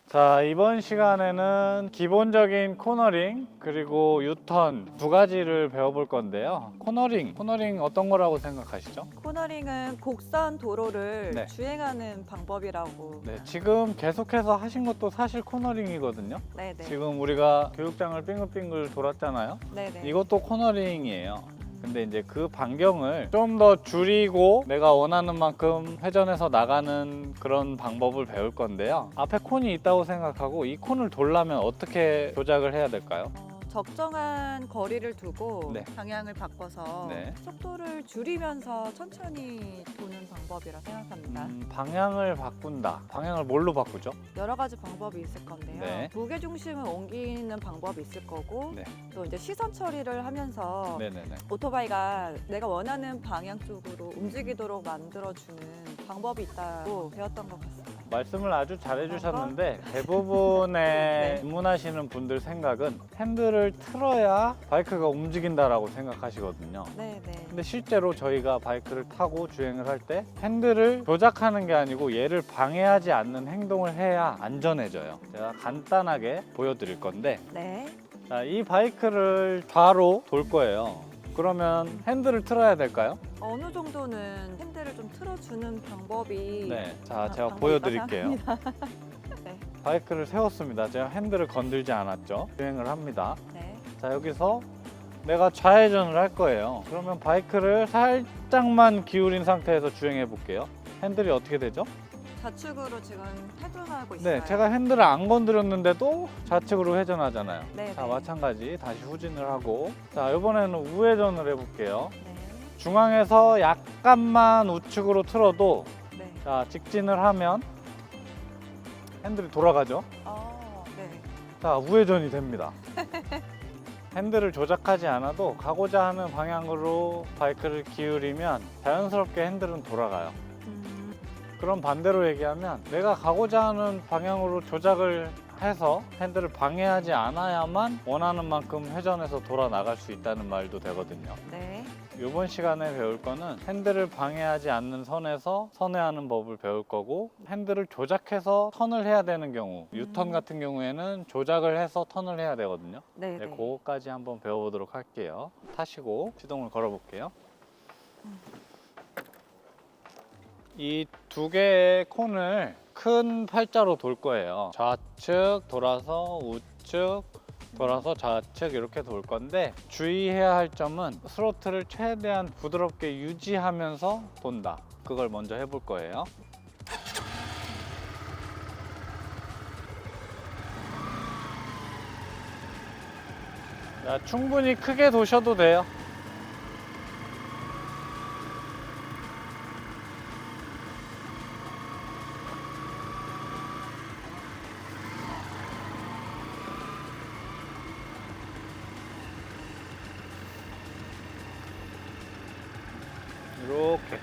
자, 이번 시간에는 기본적인 코너링 그리고 유턴 두 가지를 배워볼 건데요. 코너링 어떤 거라고 생각하시죠? 코너링은 곡선 도로를 네. 주행하는 방법이라고. 네, 지금 계속해서 하신 것도 사실 코너링이거든요. 네네. 지금 우리가 교육장을 빙글빙글 돌았잖아요. 네네. 이것도 코너링이에요. 근데 이제 그 반경을 좀 더 줄이고 내가 원하는 만큼 회전해서 나가는 그런 방법을 배울 건데요. 앞에 콘이 있다고 생각하고 이 콘을 돌려면 어떻게 조작을 해야 될까요? 적정한 거리를 두고 네. 방향을 바꿔서 네. 속도를 줄이면서 천천히 도는 방법이라 생각합니다. 방향을 바꾼다. 방향을 뭘로 바꾸죠? 여러 가지 방법이 있을 건데요. 네. 무게 중심을 옮기는 방법이 있을 거고, 네. 또 이제 시선 처리를 하면서 네네네. 오토바이가 내가 원하는 방향 쪽으로 움직이도록 만들어주는 방법이 있다고 배웠던 것 같습니다. 말씀을 아주 잘해주셨는데 대부분의 입문하시는 분들 생각은 핸들을 틀어야 바이크가 움직인다라고 생각하시거든요. 네네. 근데 실제로 저희가 바이크를 타고 주행을 할 때 핸들을 조작하는 게 아니고 얘를 방해하지 않는 행동을 해야 안전해져요. 제가 간단하게 보여드릴 건데, 네. 자, 이 바이크를 좌로 돌 거예요. 그러면 핸들을 틀어야 될까요? 어느 정도는 핸들을 좀 틀어주는 방법이 네. 자, 제가 방법이 보여드릴게요. 있다고 생각합니다. 네. 바이크를 세웠습니다. 제가 핸들을 건들지 않았죠. 주행을 합니다. 네. 자, 여기서 내가 좌회전을 할 거예요. 그러면 바이크를 살짝만 기울인 상태에서 주행해 볼게요. 핸들이 어떻게 되죠? 좌측으로 지금 회전하고 있어요. 네, 제가 핸들을 안 건드렸는데도 좌측으로 회전하잖아요. 네, 자, 네. 마찬가지 다시 후진을 하고, 자, 이번에는 우회전을 해볼게요. 네. 중앙에서 약간만 우측으로 틀어도, 네. 자, 직진을 하면 핸들이 돌아가죠. 네. 자, 우회전이 됩니다. 핸들을 조작하지 않아도 가고자 하는 방향으로 바이크를 기울이면 자연스럽게 핸들은 돌아가요. 그럼 반대로 얘기하면 내가 가고자 하는 방향으로 조작을 해서 핸들을 방해하지 않아야만 원하는 만큼 회전해서 돌아 나갈 수 있다는 말도 되거든요. 네. 이번 시간에 배울 거는 핸들을 방해하지 않는 선에서 선회하는 법을 배울 거고, 핸들을 조작해서 턴을 해야 되는 경우, 유턴 같은 경우에는 조작을 해서 턴을 해야 되거든요. 네. 네, 그거까지 한번 배워보도록 할게요. 타시고 시동을 걸어 볼게요. 이 두 개의 콘을 큰 팔자로 돌 거예요. 좌측 돌아서 우측 돌아서 좌측 이렇게 돌 건데, 주의해야 할 점은 스로틀을 최대한 부드럽게 유지하면서 돈다. 그걸 먼저 해볼 거예요. 자, 충분히 크게 도셔도 돼요. 이렇게.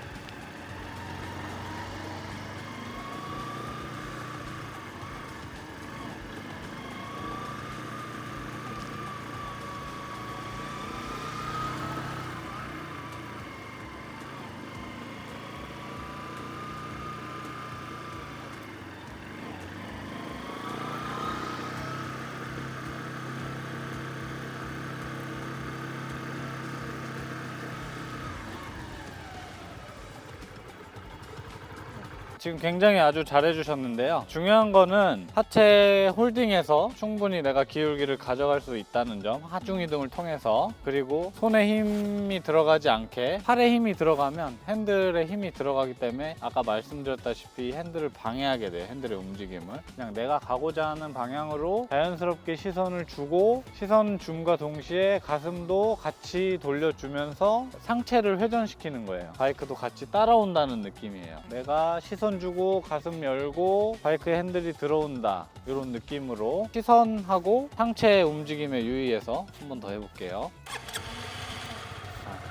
지금 굉장히 아주 잘해 주셨는데요. 중요한 거는 하체 홀딩에서 충분히 내가 기울기를 가져갈 수 있다는 점, 하중 이동을 통해서. 그리고 손에 힘이 들어가지 않게, 팔에 힘이 들어가면 핸들에 힘이 들어가기 때문에 아까 말씀드렸다시피 핸들을 방해하게 돼요. 핸들의 움직임을. 그냥 내가 가고자 하는 방향으로 자연스럽게 시선을 주고, 시선 줌과 동시에 가슴도 같이 돌려주면서 상체를 회전시키는 거예요. 바이크도 같이 따라온다는 느낌이에요. 내가 시선 주고 가슴 열고 바이크에 핸들이 들어온다, 이런 느낌으로 시선하고 상체의 움직임에 유의해서 한 번 더 해볼게요.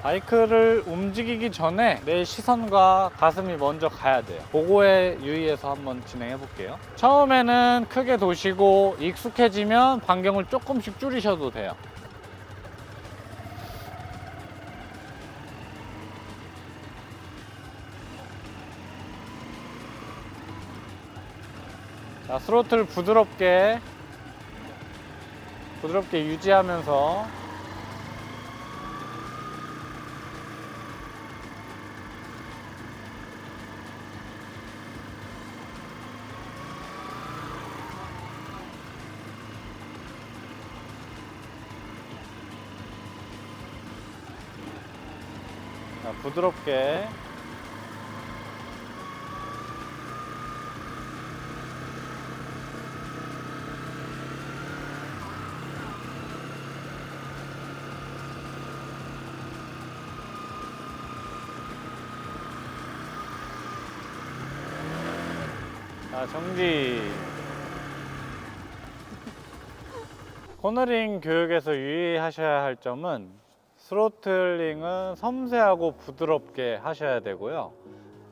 바이크를 움직이기 전에 내 시선과 가슴이 먼저 가야 돼요. 그거에 유의해서 한번 진행해 볼게요. 처음에는 크게 도시고 익숙해지면 반경을 조금씩 줄이셔도 돼요. 자, 스로틀 부드럽게 유지하면서 자, 부드럽게 자, 정지. 코너링 교육에서 유의하셔야 할 점은 스로틀링은 섬세하고 부드럽게 하셔야 되고요.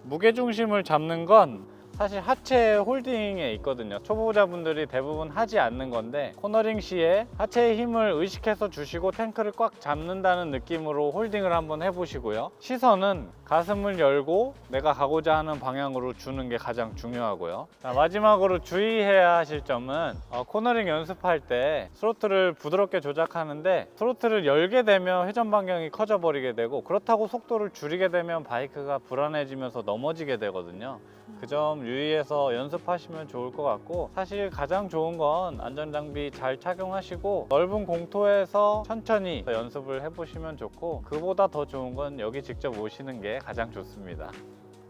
무게중심을 잡는 건 사실 하체 홀딩에 있거든요. 초보자분들이 대부분 하지 않는 건데, 코너링 시에 하체의 힘을 의식해서 주시고 탱크를 꽉 잡는다는 느낌으로 홀딩을 한번 해보시고요. 시선은 가슴을 열고 내가 가고자 하는 방향으로 주는 게 가장 중요하고요. 자, 마지막으로 주의해야 하실 점은 코너링 연습할 때 스로틀을 부드럽게 조작하는데, 스로틀을 열게 되면 회전 반경이 커져 버리게 되고, 그렇다고 속도를 줄이게 되면 바이크가 불안해지면서 넘어지게 되거든요. 그 점 유의해서 연습하시면 좋을 것 같고, 사실 가장 좋은 건 안전장비 잘 착용하시고 넓은 공터에서 천천히 연습을 해보시면 좋고, 그보다 더 좋은 건 여기 직접 오시는 게 가장 좋습니다.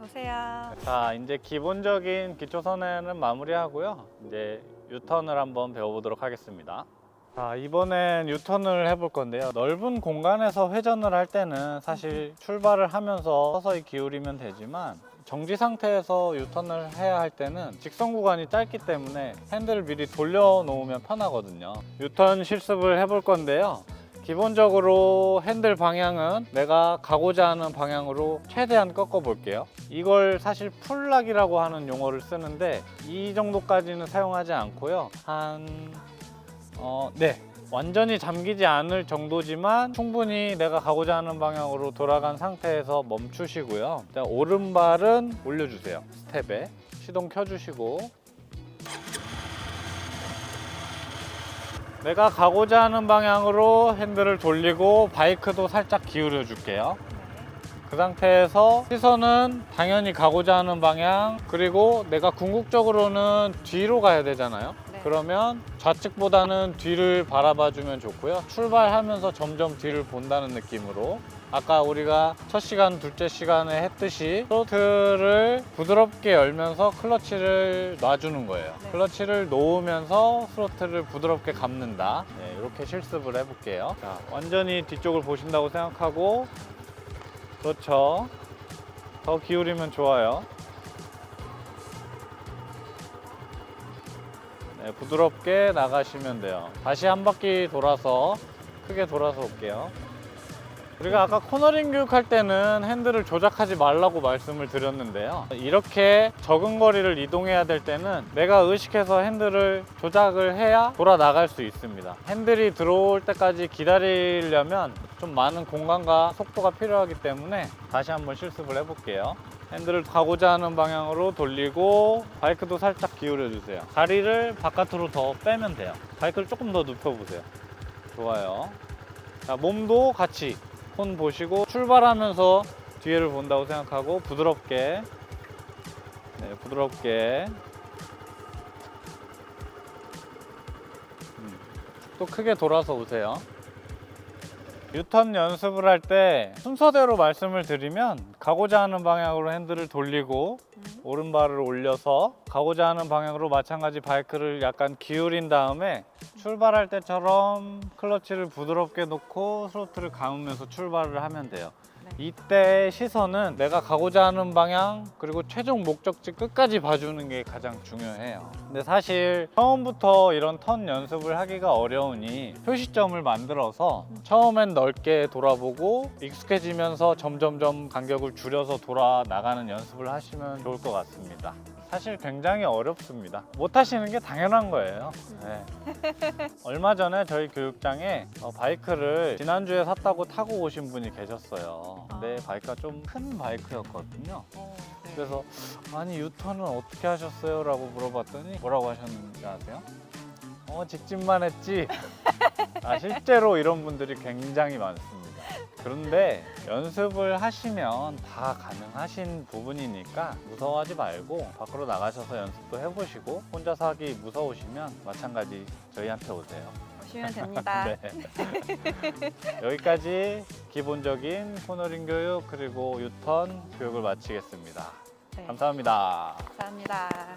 오세요. 자, 이제 기본적인 기초 선회는 마무리하고요. 이제 유턴을 한번 배워보도록 하겠습니다. 자, 이번엔 유턴을 해볼 건데요. 넓은 공간에서 회전을 할 때는 사실 출발을 하면서 서서히 기울이면 되지만, 정지 상태에서 유턴을 해야 할 때는 직선 구간이 짧기 때문에 핸들을 미리 돌려놓으면 편하거든요. 유턴 실습을 해볼 건데요. 기본적으로 핸들 방향은 내가 가고자 하는 방향으로 최대한 꺾어 볼게요. 이걸 사실 풀락이라고 하는 용어를 쓰는데, 이 정도까지는 사용하지 않고요. 완전히 잠기지 않을 정도지만 충분히 내가 가고자 하는 방향으로 돌아간 상태에서 멈추시고요. 일단 오른발은 올려주세요. 스텝에 시동 켜주시고, 내가 가고자 하는 방향으로 핸들을 돌리고 바이크도 살짝 기울여 줄게요. 그 상태에서 시선은 당연히 가고자 하는 방향, 그리고 내가 궁극적으로는 뒤로 가야 되잖아요. 그러면 좌측보다는 뒤를 바라봐 주면 좋고요. 출발하면서 점점 뒤를 본다는 느낌으로, 아까 우리가 첫 시간, 둘째 시간에 했듯이 스로틀을 부드럽게 열면서 클러치를 놔주는 거예요. 네. 클러치를 놓으면서 스로틀을 부드럽게 감는다. 네, 이렇게 실습을 해볼게요. 자, 완전히 뒤쪽을 보신다고 생각하고, 그렇죠. 더 기울이면 좋아요. 네, 부드럽게 나가시면 돼요. 다시 한 바퀴 돌아서 크게 돌아서 올게요. 우리가 아까 코너링 교육할 때는 핸들을 조작하지 말라고 말씀을 드렸는데요. 이렇게 적은 거리를 이동해야 될 때는 내가 의식해서 핸들을 조작을 해야 돌아 나갈 수 있습니다. 핸들이 들어올 때까지 기다리려면 좀 많은 공간과 속도가 필요하기 때문에 다시 한번 실습을 해볼게요. 핸들을 가고자 하는 방향으로 돌리고, 바이크도 살짝 기울여 주세요. 다리를 바깥으로 더 빼면 돼요. 바이크를 조금 더 눕혀보세요. 좋아요. 자, 몸도 같이 손 보시고 출발하면서 뒤를 본다고 생각하고 부드럽게, 부드럽게. 또 크게 돌아서 오세요. 유턴 연습을 할 때 순서대로 말씀을 드리면, 가고자 하는 방향으로 핸들을 돌리고 오른발을 올려서 가고자 하는 방향으로 마찬가지 바이크를 약간 기울인 다음에 출발할 때처럼 클러치를 부드럽게 놓고 스로틀을 감으면서 출발을 하면 돼요. 이때 시선은 내가 가고자 하는 방향, 그리고 최종 목적지 끝까지 봐주는 게 가장 중요해요. 근데 사실 처음부터 이런 턴 연습을 하기가 어려우니 표시점을 만들어서 처음엔 넓게 돌아보고 익숙해지면서 점점점 간격을 줄여서 돌아 나가는 연습을 하시면 좋을 것 같습니다. 사실 굉장히 어렵습니다. 못 하시는 게 당연한 거예요. 네. 얼마 전에 저희 교육장에 바이크를 지난주에 샀다고 타고 오신 분이 계셨어요. 근데 바이크가 좀 큰 바이크였거든요. 그래서 아니 유턴은 어떻게 하셨어요? 라고 물어봤더니 뭐라고 하셨는지 아세요? 직진만 했지. 실제로 이런 분들이 굉장히 많습니다. 그런데 연습을 하시면 다 가능하신 부분이니까 무서워하지 말고 밖으로 나가셔서 연습도 해보시고 혼자서 하기 무서우시면 마찬가지 저희한테 오세요. 오시면 됩니다. 네. 여기까지 기본적인 코너링 교육 그리고 유턴 교육을 마치겠습니다. 네, 감사합니다. 감사합니다.